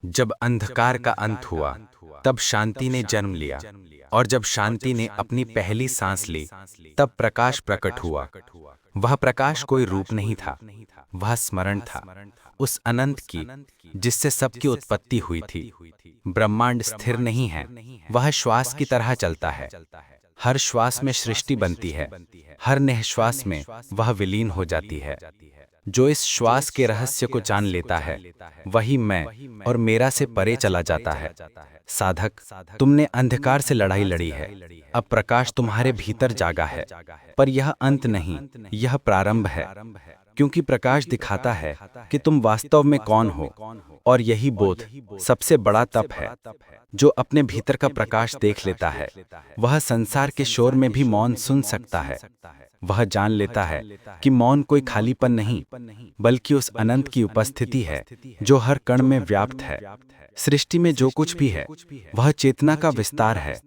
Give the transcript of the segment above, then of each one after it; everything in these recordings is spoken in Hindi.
जब अंधकार का अंत हुआ, तब शांति ने जन्म लिया, और जब शांति ने अपनी पहली सांस ली, तब प्रकाश प्रकट हुआ। वह प्रकाश कोई रूप नहीं था, वह स्मरण था, उस अनंत की जिससे सबकी उत्पत्ति हुई थी। ब्रह्मांड स्थिर नहीं है, वह श्वास की तरह चलता है। हर श्वास में सृष्टि बनती है, हर निःश्वास में वह विलीन हो जाती है। जो इस श्वास के रहस्य को जान लेता है, वही मैं और मेरा से परे चला जाता है। साधक, तुमने अंधकार से लड़ाई लड़ी है, अब प्रकाश तुम्हारे भीतर जागा है। पर यह अंत नहीं, यह प्रारंभ है, क्योंकि प्रकाश दिखाता है कि तुम वास्तव में कौन हो। और यही बोध सबसे बड़ा तप है। जो अपने भीतर का प्रकाश देख लेता है, वह संसार के शोर में भी मौन सुन सकता है। वह जान लेता है कि मौन कोई खालीपन नहीं, बल्कि उस अनंत की उपस्थिति है जो हर कण में व्याप्त है। सृष्टि में जो कुछ भी है, वह चेतना का विस्तार है।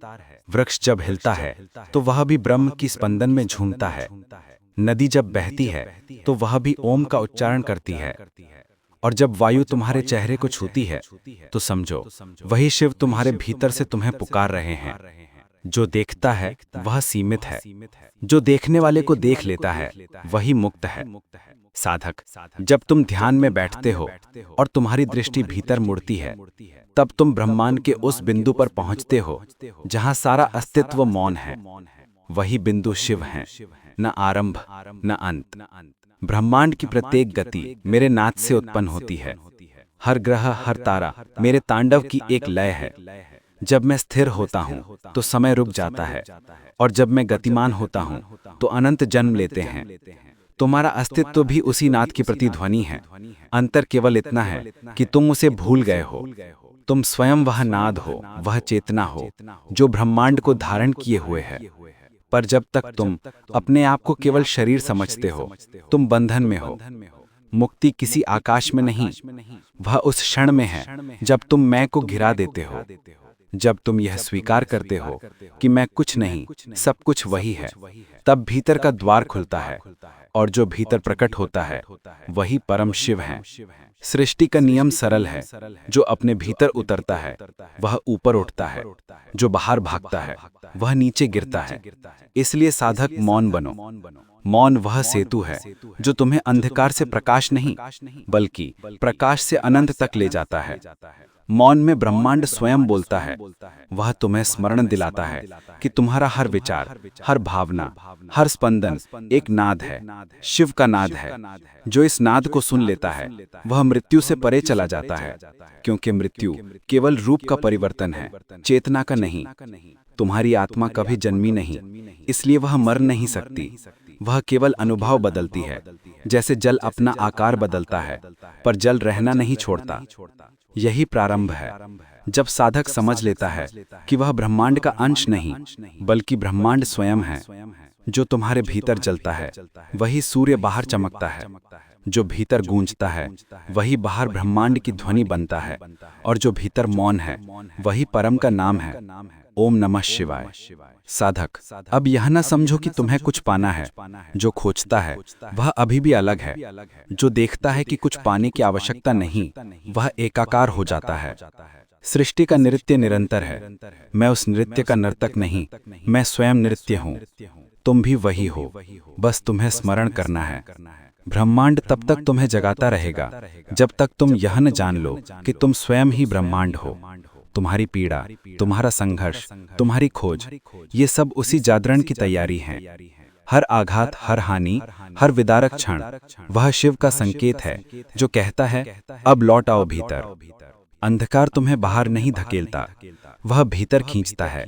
वृक्ष जब हिलता है, तो वह भी ब्रह्म की स्पंदन में झूमता है। नदी जब बहती है, तो वह भी ओम का उच्चारण करती है। और जब वायु तुम्हारे चेहरे को छूती है, तो समझो वही शिव तुम्हारे भीतर से तुम्हें पुकार रहे हैं। जो देखता है वह सीमित है, जो देखने वाले को देख लेता है वही मुक्त है। साधक, जब तुम ध्यान में बैठते हो और तुम्हारी दृष्टि भीतर मुड़ती है, तब तुम ब्रह्मांड के उस बिंदु पर पहुंचते हो जहां सारा अस्तित्व मौन है। वही बिंदु शिव है, न आरंभ न अंत। ब्रह्मांड की प्रत्येक गति मेरे नाद से उत्पन्न होती है। हर ग्रह, हर तारा मेरे तांडव की एक लय है। जब मैं स्थिर होता हूँ तो समय रुक जाता है, और जब मैं गतिमान होता हूँ तो अनंत जन्म लेते हैं। तुम्हारा अस्तित्व भी उसी नाद की प्रतिध्वनि है। अंतर केवल इतना है कि तुम उसे भूल गए हो। तुम स्वयं वह नाद हो, वह चेतना हो जो ब्रह्मांड को धारण किए हुए है। पर जब तक तुम अपने आप को केवल शरीर समझते हो, तुम बंधन में हो। मुक्ति किसी आकाश में नहीं, वह उस क्षण में है जब तुम मैं को गिरा देते हो। जब तुम यह स्वीकार करते हो कि मैं कुछ नहीं, सब कुछ वही है, तब भीतर का द्वार खुलता है, और जो भीतर प्रकट होता है वही परम शिव है। सृष्टि का नियम सरल है। जो अपने भीतर उतरता है वह ऊपर उठता है, जो बाहर भागता है वह नीचे गिरता है। इसलिए साधक, मौन बनो। मौन वह सेतु है जो तुम्हें अंधकार से प्रकाश नहीं, बल्कि प्रकाश से अनंत तक ले जाता है। मौन में ब्रह्मांड स्वयं बोलता है। वह तुम्हें स्मरण दिलाता है कि तुम्हारा हर विचार, हर भावना, हर स्पंदन एक नाद है, शिव का नाद है। जो इस नाद को सुन लेता है वह मृत्यु से परे चला जाता है, क्योंकि मृत्यु केवल रूप का परिवर्तन है, चेतना का नहीं। तुम्हारी आत्मा कभी जन्मी नहीं, इसलिए वह मर नहीं सकती। वह केवल अनुभव बदलती है। जैसे जल अपना आकार बदलता है, पर जल रहना नहीं छोड़ता। यही प्रारंभ है। जब साधक समझ लेता है कि वह ब्रह्मांड का अंश नहीं, बल्कि ब्रह्मांड स्वयं है। जो तुम्हारे भीतर जलता है वही सूर्य बाहर चमकता है। जो भीतर गूंजता है वही बाहर ब्रह्मांड की ध्वनि बनता है। और जो भीतर मौन है वही परम का नाम है। ओम नमः शिवाय। साधक, अब यह न समझो कि तुम्हें कुछ पाना है। जो खोजता है वह अभी भी अलग है। जो देखता है कि कुछ पाने की आवश्यकता नहीं, वह एकाकार हो जाता है। सृष्टि का नृत्य निरंतर है। मैं उस नृत्य का नर्तक नहीं, मैं स्वयं नृत्य हूँ। तुम भी वही हो, बस तुम्हें स्मरण करना है। ब्रह्मांड तब तक तुम्हें जगाता रहेगा जब तक तुम यह न जान लो कि तुम स्वयं ही ब्रह्मांड हो। तुम्हारी पीड़ा, तुम्हारा संघर्ष, तुम्हारी खोज, ये सब उसी जागरण की तैयारी है। हर आघात, हर हानि, हर विदारक क्षण वह शिव का संकेत है जो कहता है, अब लौट आओ भीतर। अंधकार तुम्हें बाहर नहीं धकेलता, वह भीतर खींचता है,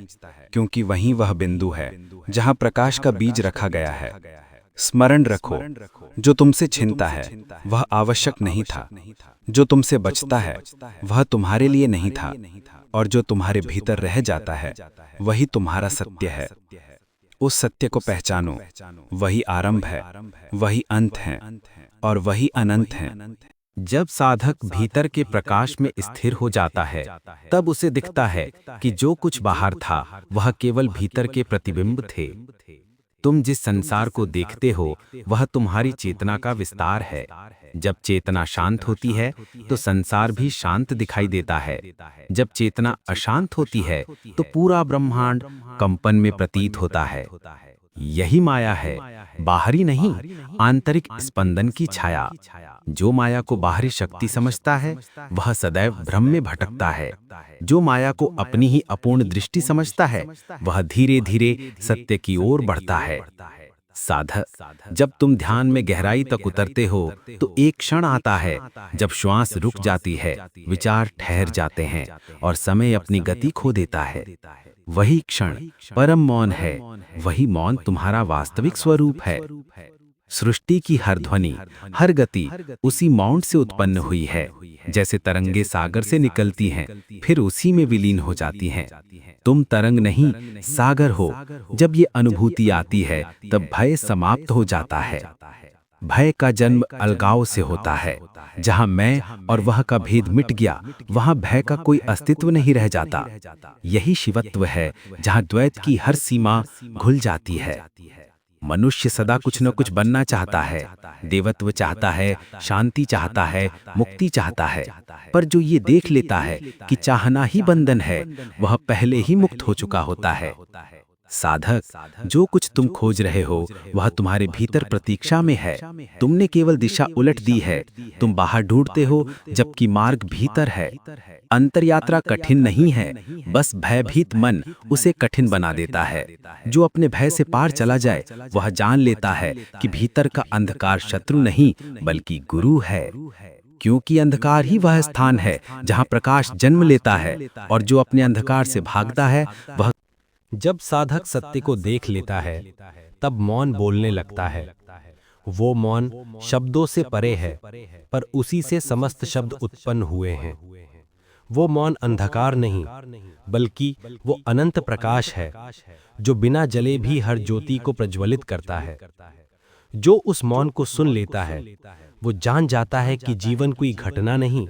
क्योंकि वहीं वह बिंदु है जहां प्रकाश का बीज रखा गया है। स्मरण रखो, जो तुमसे छिनता है वह आवश्यक नहीं था। जो तुमसे बचता है वह तुम्हारे लिए नहीं था। और जो तुम्हारे भीतर रह जाता है वही तुम्हारा सत्य है। उस सत्य को पहचानो। वही आरंभ है, वही अंत है, और वही अनंत है। जब साधक भीतर के प्रकाश में स्थिर हो जाता है, तब उसे दिखता है कि जो कुछ बाहर था वह केवल भीतर के प्रतिबिंब थे। तुम जिस संसार को देखते हो वह तुम्हारी चेतना का विस्तार है। जब चेतना शांत होती है तो संसार भी शांत दिखाई देता है। जब चेतना अशांत होती है तो पूरा ब्रह्मांड कंपन में प्रतीत होता है। यही माया है, बाहरी नहीं, आंतरिक स्पंदन की छाया। जो माया को बाहरी शक्ति समझता है वह सदैव भ्रम में भटकता है। जो माया को अपनी ही अपूर्ण दृष्टि समझता है वह धीरे धीरे सत्य की ओर बढ़ता है। साधक, जब तुम ध्यान में गहराई तक उतरते हो तो एक क्षण आता है जब श्वास रुक जाती है, विचार ठहर जाते हैं और समय अपनी गति खो देता है। वही क्षण परम मौन है। वही मौन तुम्हारा वास्तविक स्वरूप है। सृष्टि की हर ध्वनि, हर गति उसी मौन से उत्पन्न हुई है। जैसे तरंगे सागर से निकलती हैं, फिर उसी में विलीन हो जाती हैं। तुम तरंग नहीं, सागर हो। जब ये अनुभूति आती है तब भय समाप्त हो जाता है। भय का जन्म अलगाव से होता है। जहां मैं और वह का भेद मिट गया, वहां भय का कोई अस्तित्व नहीं रह जाता। यही शिवत्व है जहां द्वैत की हर सीमा घुल जाती है। मनुष्य सदा कुछ न कुछ बनना चाहता है, देवत्व चाहता है, शांति चाहता है, मुक्ति चाहता है। पर जो ये देख लेता है कि चाहना ही बंधन है, वह पहले ही मुक्त हो चुका होता है। साधक, जो कुछ तुम खोज रहे हो वह तुम्हारे भीतर प्रतीक्षा में है। तुमने केवल दिशा उलट दी है। तुम बाहर ढूंढते हो जबकि मार्ग भीतर है। अंतर यात्रा कठिन नहीं है, बस भयभीत मन उसे कठिन बना देता है। जो अपने भय से पार चला जाए वह जान लेता है कि भीतर का अंधकार शत्रु नहीं बल्कि गुरु है। क्योंकि अंधकार ही वह स्थान है जहां प्रकाश जन्म लेता है, और जो अपने अंधकार से भागता है वह। जब साधक सत्य को देख लेता है तब मौन बोलने लगता है। वो मौन शब्दों से परे है, पर उसी से समस्त शब्द उत्पन्न हुए हैं। वो मौन अंधकार नहीं बल्कि वो अनंत प्रकाश है जो बिना जले भी हर ज्योति को प्रज्वलित करता है। जो उस मौन को सुन लेता है वो जान जाता है कि जीवन कोई घटना नहीं,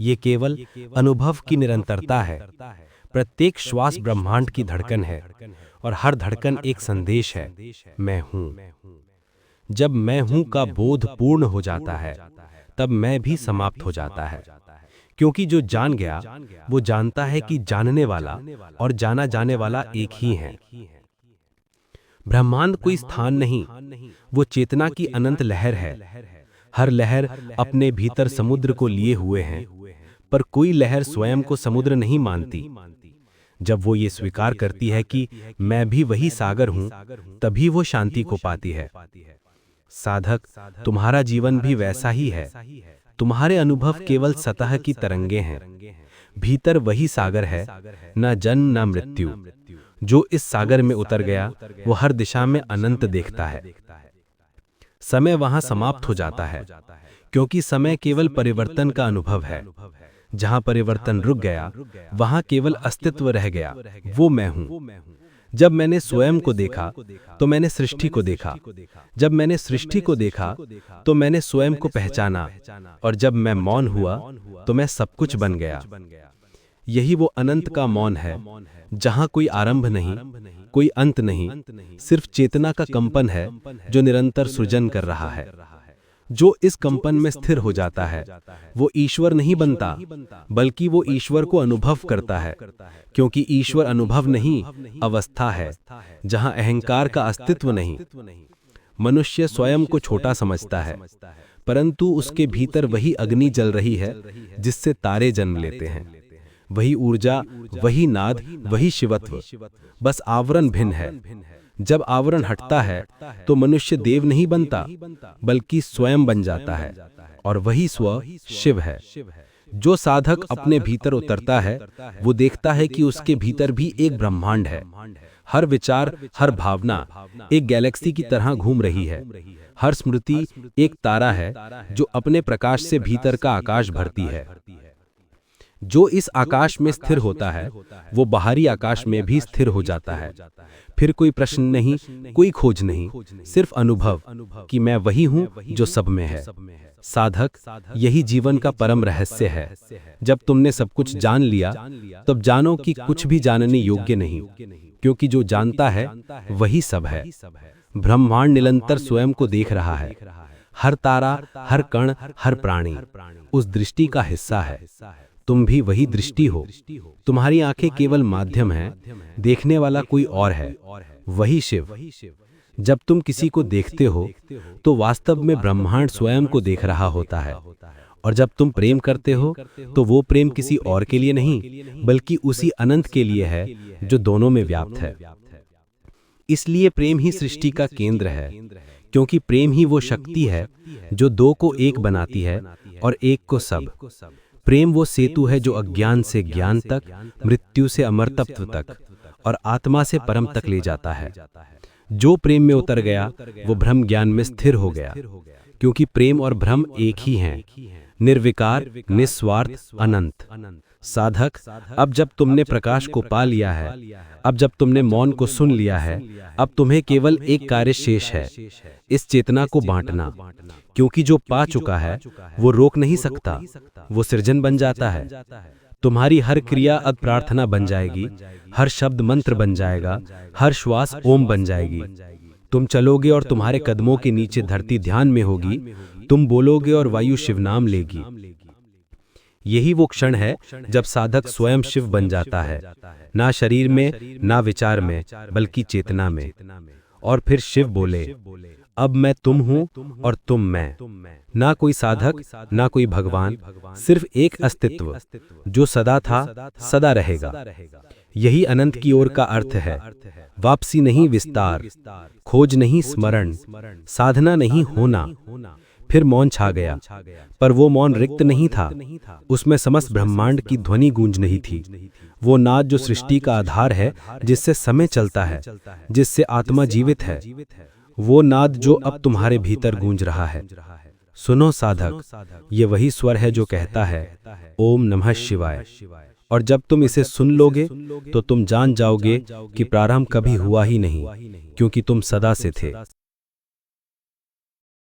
ये केवल अनुभव की निरंतरता है। प्रत्येक श्वास ब्रह्मांड की धड़कन है और हर धड़कन एक संदेश है, मैं हूं। जब मैं हूं का बोध पूर्ण हो जाता है तब मैं भी समाप्त हो जाता है। क्योंकि जो जान गया वो जानता है कि जानने वाला और जाना जाने वाला एक ही है। ब्रह्मांड कोई स्थान नहीं, वो चेतना की अनंत लहर है। हर लहर अपने भीतर समुद्र को लिए हुए है, पर कोई लहर स्वयं को समुद्र नहीं मानती। जब वो ये स्वीकार करती है कि मैं भी वही सागर हूं, तभी वो शांति को पाती है। साधक, तुम्हारा जीवन भी वैसा ही है। तुम्हारे अनुभव केवल सतह की तरंगे हैं। भीतर वही सागर है, न जन्म न मृत्यु। जो इस सागर में उतर गया वो हर दिशा में अनंत देखता है। समय वहां समाप्त हो जाता है, क्योंकि समय केवल परिवर्तन का अनुभव है। जहां परिवर्तन रुक गया वहां केवल अस्तित्व रह गया, वो मैं हूं। जब मैंने स्वयं को देखा तो मैंने सृष्टि को देखा। जब मैंने सृष्टि को देखा तो मैंने स्वयं को पहचाना, और जब मैं मौन हुआ तो मैं सब कुछ बन गया। यही वो अनंत का मौन है जहां कोई आरंभ नहीं, कोई अंत नहीं, सिर्फ चेतना का कंपन है जो निरंतर सृजन कर रहा है। जो इस कंपन में स्थिर हो जाता है वो ईश्वर नहीं बनता, बल्कि वो ईश्वर को अनुभव करता है। क्योंकि ईश्वर अनुभव नहीं, अवस्था है जहां अहंकार का अस्तित्व नहीं। मनुष्य स्वयं को छोटा समझता है, परंतु उसके भीतर वही अग्नि जल रही है जिससे तारे जन्म लेते हैं। वही ऊर्जा, वही नाद, वही शिवत्व, बस आवरण भिन्न है। जब आवरण हटता है तो मनुष्य देव नहीं बनता, बल्कि स्वयं बन जाता है, और वही स्व शिव है। जो साधक अपने भीतर उतरता है वो देखता है कि उसके भीतर भी एक ब्रह्मांड है। हर विचार, हर भावना एक गैलेक्सी की तरह घूम रही है। हर स्मृति एक तारा है जो अपने प्रकाश से भीतर का आकाश भरती है। जो इस आकाश में स्थिर होता है वो बाहरी आकाश में भी स्थिर हो जाता है। फिर कोई प्रश्न नहीं, कोई खोज नहीं, सिर्फ अनुभव कि मैं वही हूं जो सब में है। साधक, यही जीवन का परम रहस्य है। जब तुमने सब कुछ जान लिया तब जानो कि कुछ भी जानने योग्य नहीं, क्योंकि जो जानता है वही सब है। ब्रह्मांड निरंतर स्वयं को देख रहा है। हर तारा, हर कण, हर प्राणी उस दृष्टि का हिस्सा है। तुम भी वही दृष्टि हो। तुम्हारी आंखें केवल माध्यम हैं, देखने वाला कोई और है, वही शिव। जब तुम किसी को देखते हो तो वास्तव में ब्रह्मांड स्वयं को देख रहा होता है। और जब तुम प्रेम करते हो तो वो प्रेम किसी और के लिए नहीं, बल्कि उसी अनंत के लिए है जो दोनों में व्याप्त है। इसलिए प्रेम ही सृष्टि का केंद्र है, क्योंकि प्रेम ही वो शक्ति है जो दो को एक बनाती है और एक को सब। प्रेम वो सेतु है जो अज्ञान से ज्ञान तक, मृत्यु से अमरतत्व तक और आत्मा से परम तक ले जाता है। जो प्रेम में उतर गया वो ब्रह्म ज्ञान में स्थिर हो गया, क्योंकि प्रेम और ब्रह्म एक ही हैं, निर्विकार, निस्वार्थ, अनंत। साधक, अब जब तुमने प्रकाश को पा लिया है, अब जब तुमने मौन को सुन लिया है, अब तुम्हें केवल एक कार्य शेष है, इस चेतना को बांटना। क्योंकि जो पा चुका है वो रोक नहीं सकता, वो सृजन बन जाता है। तुम्हारी हर क्रिया अब प्रार्थना बन जाएगी, हर शब्द मंत्र बन जाएगा, हर श्वास ओम बन जाएगी। तुम चलोगे और तुम्हारे कदमों के नीचे धरती ध्यान में होगी, तुम बोलोगे और वायु शिव नाम लेगी। यही वो क्षण है जब साधक स्वयं शिव बन जाता है, ना शरीर में, ना विचार में, बल्कि चेतना में। और फिर शिव बोले, अब मैं तुम हूं और तुम मैं। ना कोई साधक, ना कोई भगवान, सिर्फ एक अस्तित्व जो सदा था, सदा रहेगा। यही अनंत की ओर का अर्थ है। वापसी नहीं विस्तार, खोज नहीं स्मरण, साधना नहीं होना। फिर मौन छा गया, पर वो मौन रिक्त नहीं था, उसमें समस्त ब्रह्मांड की ध्वनि गूंज रही थी। वो नाद जो सृष्टि का आधार है, जिससे समय चलता है, जिससे आत्मा जीवित है, वो नाद जो अब तुम्हारे भीतर गूंज रहा है। सुनो साधक, ये वही स्वर है जो कहता है ओम नमः शिवाय। और जब तुम इसे सुन लोगे तो तुम जान जाओगे कि प्रारंभ कभी हुआ ही नहीं, क्योंकि तुम सदा से थे।